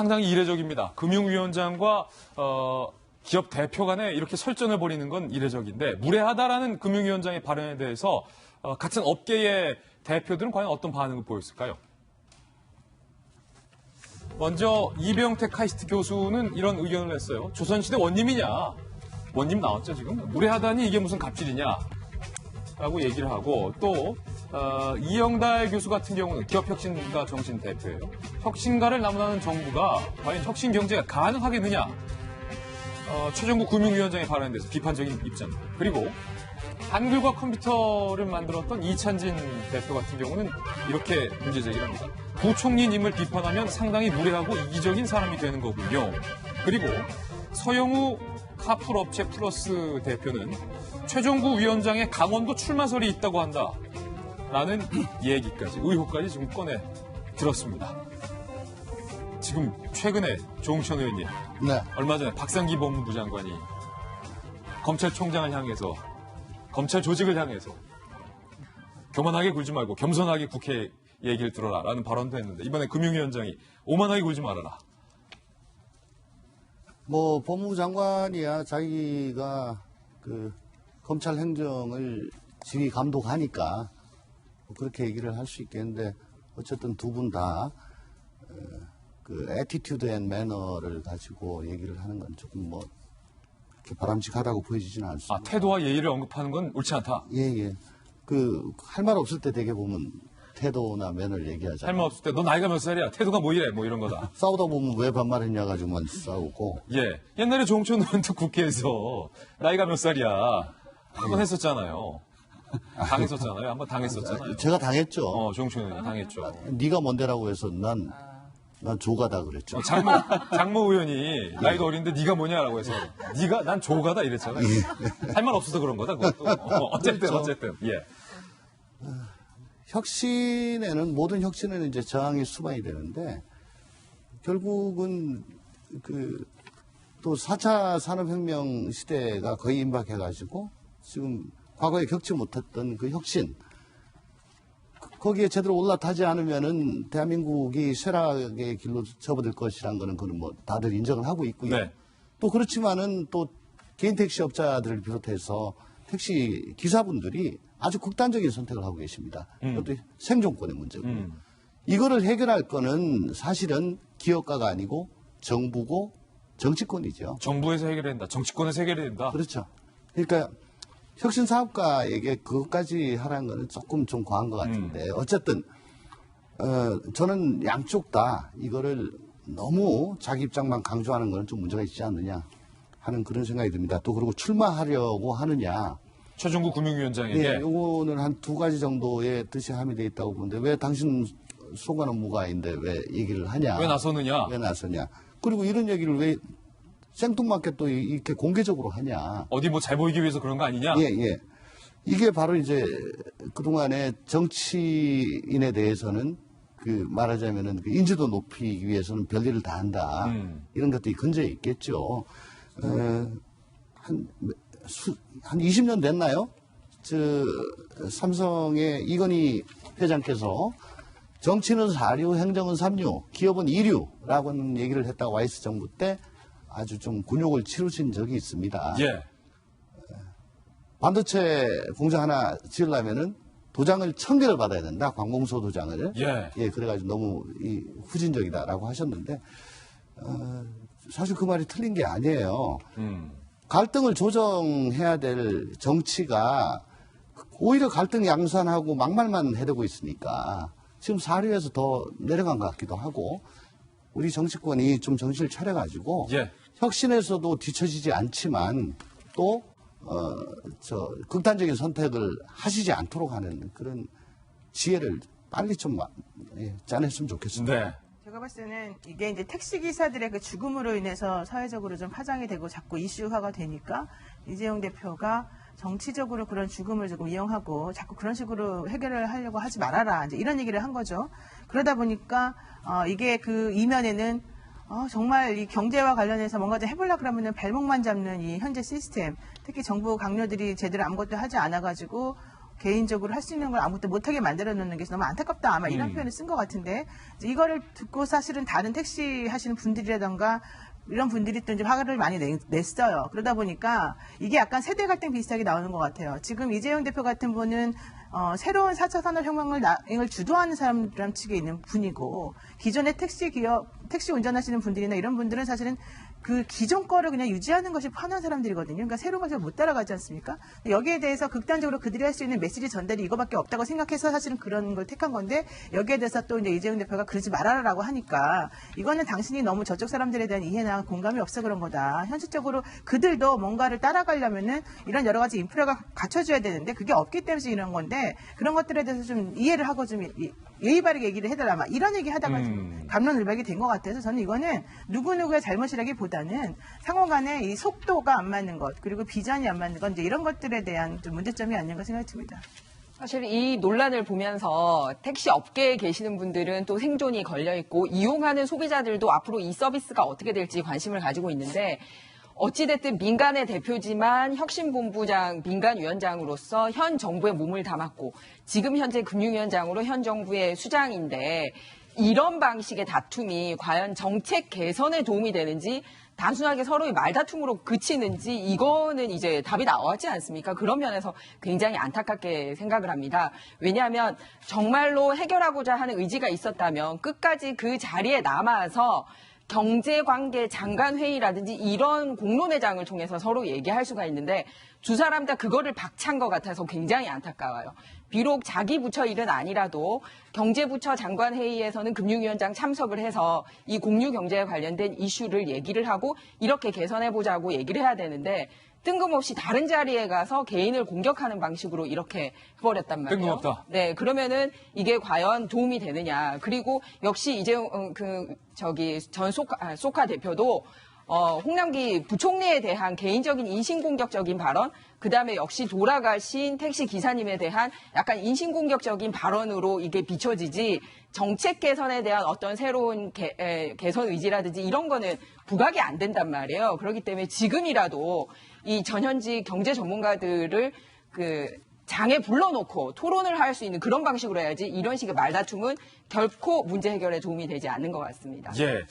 상당히 이례적입니다. 금융위원장과 기업 대표 간에 이렇게 설전을 벌이는 건 이례적인데 무례하다라는 금융위원장의 발언에 대해서 같은 업계의 대표들은 과연 어떤 반응을 보였을까요? 먼저 이병택 카이스트 교수는 이런 의견을 냈어요. 조선시대 원님이냐? 원님 나왔죠 지금? 무례하다니 이게 무슨 갑질이냐? 라고 얘기를 하고 또 이영달 교수 같은 경우는 기업혁신가 정신 대표예요. 혁신가를 나무라는 정부가 과연 혁신 경제가 가능하겠느냐? 최종구 금융위원장의 발언에 대해서 비판적인 입장입니다. 그리고 한글과 컴퓨터를 만들었던 이찬진 대표 같은 경우는 이렇게 문제 제기를 합니다. 부총리님을 비판하면 상당히 무례하고 이기적인 사람이 되는 거군요. 그리고 서영우 카풀 업체 플러스 대표는 최종구 위원장의 강원도 출마설이 있다고 한다. 라는 얘기까지, 의혹까지 지금 꺼내 들었습니다. 지금 최근에 조응천 의원님, 네. 얼마 전에 박상기 법무부 장관이 검찰총장을 향해서, 검찰 조직을 향해서 교만하게 굴지 말고 겸손하게 국회 얘기를 들어라 라는 발언도 했는데 이번에 금융위원장이 오만하게 굴지 말아라. 뭐 법무부 장관이야 자기가 그 검찰 행정을 지휘 감독하니까 뭐 그렇게 얘기를 할 수 있겠는데 어쨌든 두 분 다 그 애티튜드 앤 매너를 가지고 얘기를 하는 건 조금 뭐 그렇게 바람직하다고 보여지지는 않습니다. 아, 태도와 예의를 언급하는 건 옳지 않다. 예. 그 할 말 없을 때 되게 보면 태도나 매너를 얘기하잖아요. 할 말 없을 때 너 나이가 몇 살이야? 태도가 뭐 이래? 뭐 이런 거다. 싸우다 보면 왜 반말했냐 가지고만 싸우고. 예. 옛날에 조응천 의원도 국회에서 나이가 몇 살이야? 한번 했었잖아요. 당했었잖아요. 한번 당했었잖아요. 제가 당했죠. 조응천 의원이 당했죠. 네가 뭔데라고 해서 난 조가다 그랬죠. 장모 의원이 나이도 어린데 네가 뭐냐라고 해서 네가 난 조가다 이랬잖아요. 할 말 없어서 그런 거다. 그것도. 어쨌든. 예. 혁신에는 모든 혁신에는 이제 저항이 수반이 되는데 결국은 그 또 4차 산업혁명 시대가 거의 임박해가지고 지금 과거에 겪지 못했던 그 혁신 거기에 제대로 올라타지 않으면은 대한민국이 쇠락의 길로 접어들 것이란 거는 그건 뭐 다들 인정을 하고 있고요. 네. 또 그렇지만은 또 개인 택시업자들을 비롯해서 택시 기사분들이 아주 극단적인 선택을 하고 계십니다. 이것도 생존권의 문제고. 이거를 해결할 거는 사실은 기업가가 아니고 정부고 정치권이죠. 정부에서 해결해야 된다. 정치권에서 해결해야 된다. 그렇죠. 그러니까 혁신사업가에게 그것까지 하라는 거는 조금 좀 과한 것 같은데 어쨌든 저는 양쪽 다 이거를 너무 자기 입장만 강조하는 거는 좀 문제가 있지 않느냐 하는 그런 생각이 듭니다. 또 그리고 출마하려고 하느냐. 최종구 금융위원장에게. 네, 요거는 한 두 가지 정도의 뜻이 함의되어 있다고 보는데 왜 당신 소관 업무가인데 왜 얘기를 하냐. 왜 나서느냐. 왜 나서냐. 그리고 이런 얘기를 왜 생뚱맞게 또 이렇게 공개적으로 하냐. 어디 뭐 잘 보이기 위해서 그런 거 아니냐. 예. 이게 바로 이제 그동안에 정치인에 대해서는 그 말하자면은 그 인지도 높이기 위해서는 별일을 다 한다. 이런 것들이 근저에 있겠죠. 한 20년 됐나요? 삼성의 이건희 회장께서 정치는 4류, 행정은 3류, 기업은 2류라고 하는 얘기를 했다가 와이스 정부 때 아주 좀 굴욕을 치르신 적이 있습니다. 예. 반도체 공장 하나 지으려면은 도장을 1000개를 받아야 된다. 관공서 도장을. 예. 그래가지고 너무 후진적이다라고 하셨는데, 사실 그 말이 틀린 게 아니에요. 갈등을 조정해야 될 정치가 오히려 갈등 양산하고 막말만 해대고 있으니까 지금 4류에서 더 내려간 것 같기도 하고 우리 정치권이 좀 정신을 차려가지고 예. 혁신에서도 뒤처지지 않지만 또 극단적인 선택을 하시지 않도록 하는 그런 지혜를 빨리 좀 짜냈으면 좋겠습니다. 네. 제가 봤을 때는 이게 이제 택시기사들의 그 죽음으로 인해서 사회적으로 좀 파장이 되고 자꾸 이슈화가 되니까 이재용 대표가 정치적으로 그런 죽음을 조금 이용하고 자꾸 그런 식으로 해결을 하려고 하지 말아라. 이제 이런 얘기를 한 거죠. 그러다 보니까 이게 그 이면에는 정말 이 경제와 관련해서 뭔가 좀 해보려고 그러면은 발목만 잡는 이 현재 시스템, 특히 정부 강요들이 제대로 아무것도 하지 않아가지고 개인적으로 할 수 있는 걸 아무것도 못하게 만들어 놓는 게 너무 안타깝다. 아마 이런 표현을 쓴 것 같은데 이거를 듣고 사실은 다른 택시 하시는 분들이라던가 이런 분들이 또 이제 화를 많이 냈어요. 그러다 보니까 이게 약간 세대 갈등 비슷하게 나오는 것 같아요. 지금 이재용 대표 같은 분은 새로운 4차 산업혁명을 주도하는 사람 측에 있는 분이고 기존의 택시 운전하시는 분들이나 이런 분들은 사실은 그 기존 거를 그냥 유지하는 것이 편한 사람들이거든요. 그러니까 새로운 것을 못 따라가지 않습니까? 여기에 대해서 극단적으로 그들이 할 수 있는 메시지 전달이 이거밖에 없다고 생각해서 사실은 그런 걸 택한 건데 여기에 대해서 또 이제 이재용 대표가 그러지 말아라라고 하니까 이거는 당신이 너무 저쪽 사람들에 대한 이해나 공감이 없어 그런 거다. 현실적으로 그들도 뭔가를 따라가려면은 이런 여러 가지 인프라가 갖춰줘야 되는데 그게 없기 때문에 이런 건데 그런 것들에 대해서 좀 이해를 하고 좀 예의 바르게 얘기를 해달라. 막 이런 얘기 하다가 좀 갑론을박이 된 것 같아서 저는 이거는 누구누구의 잘못이라기보다는 상호 간에 이 속도가 안 맞는 것 그리고 비전이 안 맞는 것 이제 이런 것들에 대한 좀 문제점이 아닌가 생각이 듭니다. 사실 이 논란을 보면서 택시 업계에 계시는 분들은 또 생존이 걸려있고 이용하는 소비자들도 앞으로 이 서비스가 어떻게 될지 관심을 가지고 있는데 어찌됐든 민간의 대표지만 혁신본부장 민간위원장으로서 현 정부의 몸을 담았고 지금 현재 금융위원장으로 현 정부의 수장인데 이런 방식의 다툼이 과연 정책 개선에 도움이 되는지 단순하게 서로의 말다툼으로 그치는지 이거는 이제 답이 나왔지 않습니까? 그런 면에서 굉장히 안타깝게 생각을 합니다. 왜냐하면 정말로 해결하고자 하는 의지가 있었다면 끝까지 그 자리에 남아서 경제관계 장관회의라든지 이런 공론회장을 통해서 서로 얘기할 수가 있는데 두 사람 다 그거를 박찬 것 같아서 굉장히 안타까워요. 비록 자기 부처 일은 아니라도 경제부처 장관회의에서는 금융위원장 참석을 해서 이 공유경제에 관련된 이슈를 얘기를 하고 이렇게 개선해보자고 얘기를 해야 되는데 뜬금없이 다른 자리에 가서 개인을 공격하는 방식으로 이렇게 해버렸단 말이에요. 뜬금없다. 네, 그러면은 이게 과연 도움이 되느냐. 그리고 역시 이재용 전 소카 대표도 홍남기 부총리에 대한 개인적인 인신공격적인 발언, 그다음에 역시 돌아가신 택시 기사님에 대한 약간 인신공격적인 발언으로 이게 비춰지지 정책 개선에 대한 어떤 새로운 개선 의지라든지 이런 거는 부각이 안 된단 말이에요. 그렇기 때문에 지금이라도 이 전현직 경제 전문가들을 장에 불러놓고 토론을 할 수 있는 그런 방식으로 해야지 이런 식의 말다툼은 결코 문제 해결에 도움이 되지 않는 것 같습니다. 예.